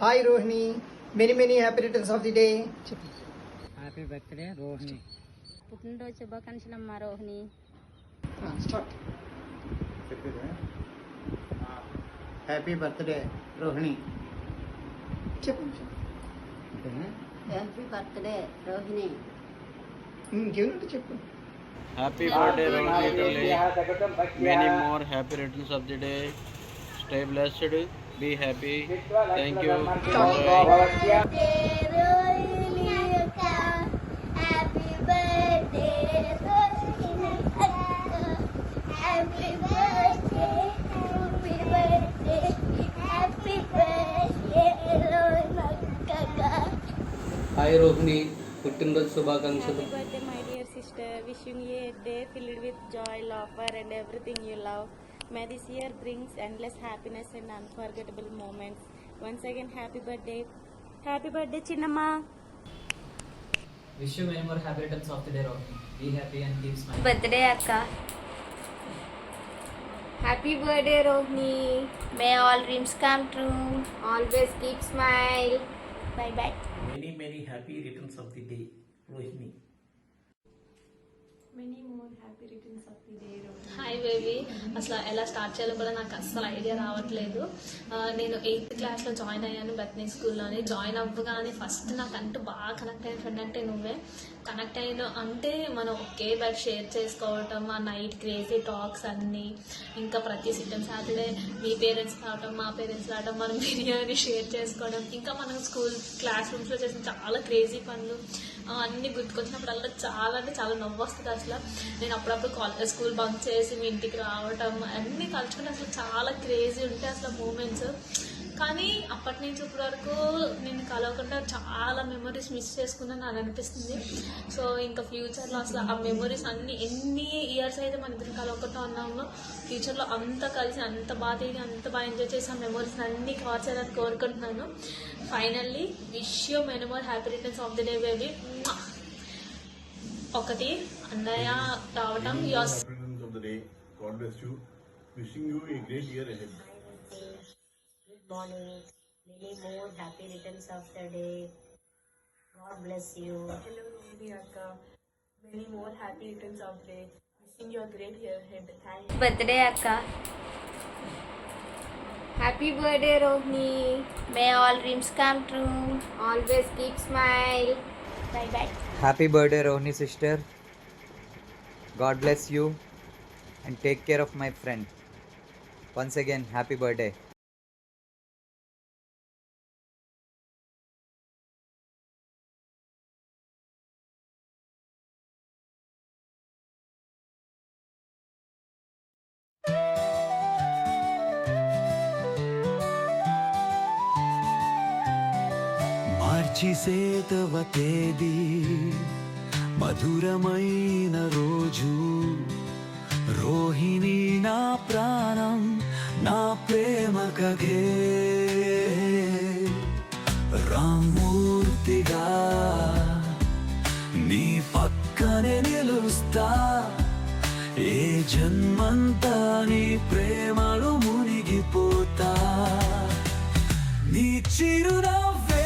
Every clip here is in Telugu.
Hi Rohini, many happy returns of the day. Happy birthday Rohini. పుట్టినరోజు శుభాకాంక్షలమ్మా Rohini. Start. Happy birthday Rohini. చెప్పు. Happy birthday Rohini. ఇంకేమంటే చెప్పు. Happy birthday Rohini. Many more happy returns of the day. Stay blessed. Be happy. Thank you. Hi Rohini, పుట్టినరోజు శుభాకాంక్షలు. Happy birthday, my dear sister. Wishing you a day filled with joy, laughter, and everything you love. May this year brings endless happiness and unforgettable moments. Once again, happy birthday. Happy birthday, Chinnamma. Wish you many more happy returns of the day, Rohini. Be happy and keep smiling. Birthday అక్క. Happy birthday Rohini. May all dreams come true. Always keep smile. Bye bye. Many happy returns of the day, Rohini. Hi baby, అసలు ఎలా స్టార్ట్ చేయాలో కూడా నాకు అస్సలు ఐడియా రావట్లేదు. నేను 8th క్లాస్లో జాయిన్ అయ్యాను బెత్నీ స్కూల్లోని. జాయిన్ అవ్వగానే ఫస్ట్ నాకంటూ బాగా కనెక్ట్ అయిన ఫ్రెండ్ అంటే నువ్వే. కనెక్ట్ అయిన అంటే మనం ఒకే బెడ్ షేర్ చేసుకోవటం, ఆ నైట్ క్రేజీ టాక్స్ అన్నీ, ఇంకా ప్రతి సాటర్డే మీ పేరెంట్స్ రావటం మా పేరెంట్స్ రావటం, మనం బిర్యానీ షేర్ చేసుకోవడం, ఇంకా మనం స్కూల్ క్లాస్ రూమ్స్లో చేసిన చాలా క్రేజీ పనులు అన్నీ గుర్తుకొచ్చినప్పుడల్లా చాలా అంటే చాలా నవ్వు వస్తుంది. అసలు నేను అప్పుడప్పుడు స్కూల్ బంక్ చేసి మీ ఇంటికి రావటం అన్నీ కలుసుకుంటే అసలు చాలా క్రేజీ ఉంటాయి అసలు మూమెంట్స్. కానీ అప్పటి నుంచి ఇప్పటి వరకు నేను కలవకుండా చాలా మెమరీస్ మిస్ చేసుకున్నాను అని అనిపిస్తుంది. సో ఇంకా ఫ్యూచర్లో అసలు ఆ మెమరీస్ అన్నీ ఎన్ని ఇయర్స్ అయితే మన ఇద్దరు కలవకుండా ఉన్నామో ఫ్యూచర్లో అంతా కలిసి అంత బాగా తిరిగి అంత బాగా ఎంజాయ్ చేసి ఆ మెమరీస్ అన్నీ కవర్ చేయాలని కోరుకుంటున్నాను. Finally wish you many more happy returns of the day baby. ఒకటి అన్నయ్య రావటం God bless you. Wishing you a great year ahead. Good morning. Many more happy returns of the day. God bless you. Hello, Rohini Akka. Many more happy returns of the day. Wishing you a great year ahead. Thank you. Birthday అక్క. Happy birthday Rohini. May all dreams come true. Always keep smile. Bye bye. Happy birthday Rohini sister. God bless you and take care of my friend. Once again, happy birthday. మార్చి సేతవ తేదీ మధురమైన రోజు రోహిణి నా ప్రాణం నా ప్రేమ కగే రామూర్తిగా నీ పక్కనే నిలుస్తా ఏ జన్మంతా నీ ప్రేమలో మునిగిపోతా నీ చిరునవ్వే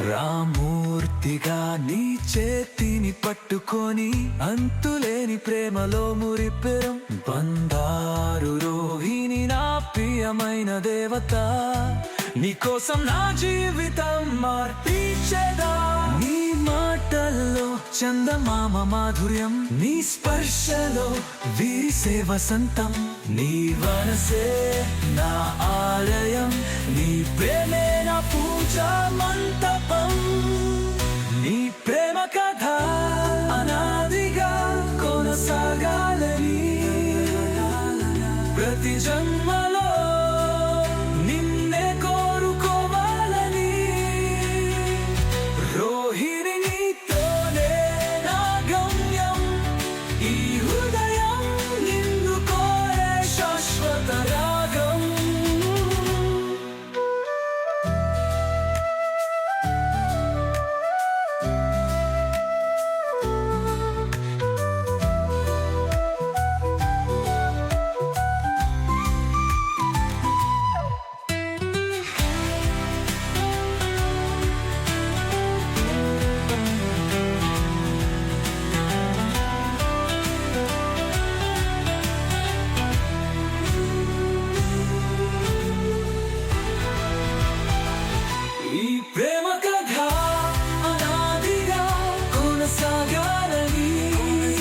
రామూర్తిగా నీ చేతిని పట్టుకొని అంతులేని ప్రేమలో మురిపెరం బందారు రోహిణి నా ప్రియమైన దేవత నీకోసం నా జీవితం మార్పించేదా నీ మాటల్లో చందమామ మాధుర్యం నీ స్పర్శలో వీరిసే వసంతం నీ వనసే నా ఆలయం నీ ప్రేమే